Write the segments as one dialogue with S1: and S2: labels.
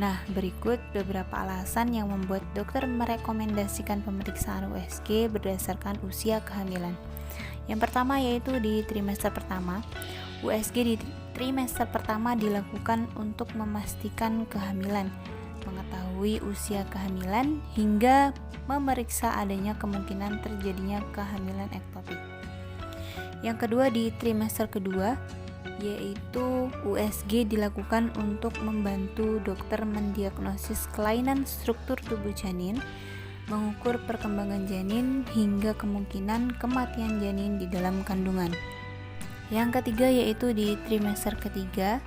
S1: Nah, berikut beberapa alasan yang membuat dokter merekomendasikan pemeriksaan USG berdasarkan usia kehamilan. Yang pertama yaitu di trimester pertama. USG di trimester pertama dilakukan untuk memastikan kehamilan, mengetahui usia kehamilan, hingga memeriksa adanya kemungkinan terjadinya kehamilan ektopik. Yang kedua di trimester kedua, yaitu USG dilakukan untuk membantu dokter mendiagnosis kelainan struktur tubuh janin, mengukur perkembangan janin, hingga kemungkinan kematian janin di dalam kandungan. Yang ketiga yaitu di trimester ketiga,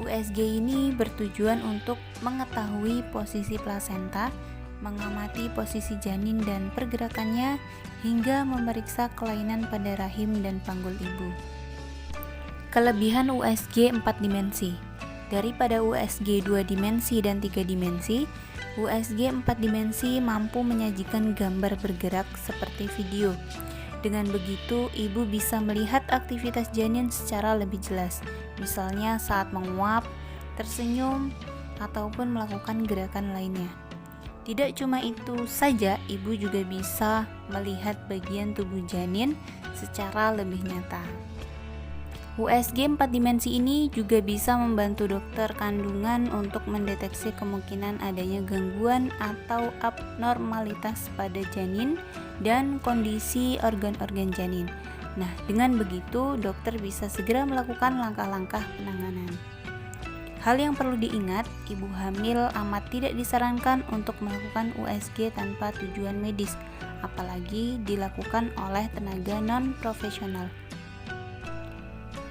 S1: USG ini bertujuan untuk mengetahui posisi plasenta, mengamati posisi janin dan pergerakannya, hingga memeriksa kelainan pada rahim dan panggul ibu. Kelebihan USG 4 dimensi. Daripada USG 2 dimensi dan 3 dimensi, USG 4 dimensi mampu menyajikan gambar bergerak seperti video. Dengan begitu, ibu bisa melihat aktivitas janin secara lebih jelas, misalnya saat menguap, tersenyum, ataupun melakukan gerakan lainnya. Tidak cuma itu saja, ibu juga bisa melihat bagian tubuh janin secara lebih nyata. USG 4 dimensi ini juga bisa membantu dokter kandungan untuk mendeteksi kemungkinan adanya gangguan atau abnormalitas pada janin dan kondisi organ-organ janin. Nah, dengan begitu dokter bisa segera melakukan langkah-langkah penanganan. Hal yang perlu diingat, ibu hamil amat tidak disarankan untuk melakukan USG tanpa tujuan medis, apalagi dilakukan oleh tenaga non-profesional.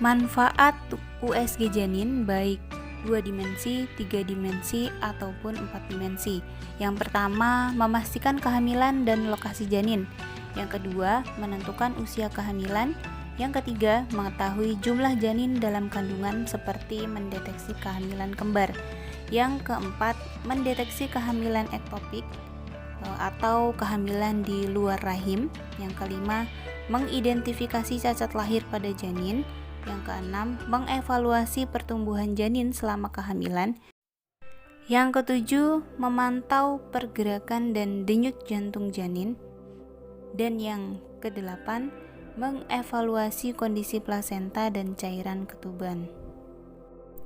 S1: Manfaat USG janin baik 2 dimensi, 3 dimensi, ataupun 4 dimensi. Yang pertama, memastikan kehamilan dan lokasi janin. Yang kedua, menentukan usia kehamilan. Yang ketiga, mengetahui jumlah janin dalam kandungan seperti mendeteksi kehamilan kembar. Yang keempat, mendeteksi kehamilan ektopik atau kehamilan di luar rahim. Yang kelima, mengidentifikasi cacat lahir pada janin. Yang keenam, mengevaluasi pertumbuhan janin selama kehamilan. Yang ketujuh, memantau pergerakan dan denyut jantung janin. Dan yang kedelapan, mengevaluasi kondisi plasenta dan cairan ketuban.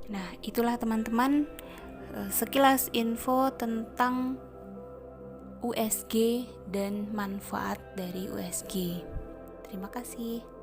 S1: Nah, itulah teman-teman sekilas info tentang USG dan manfaat dari USG. Terima kasih.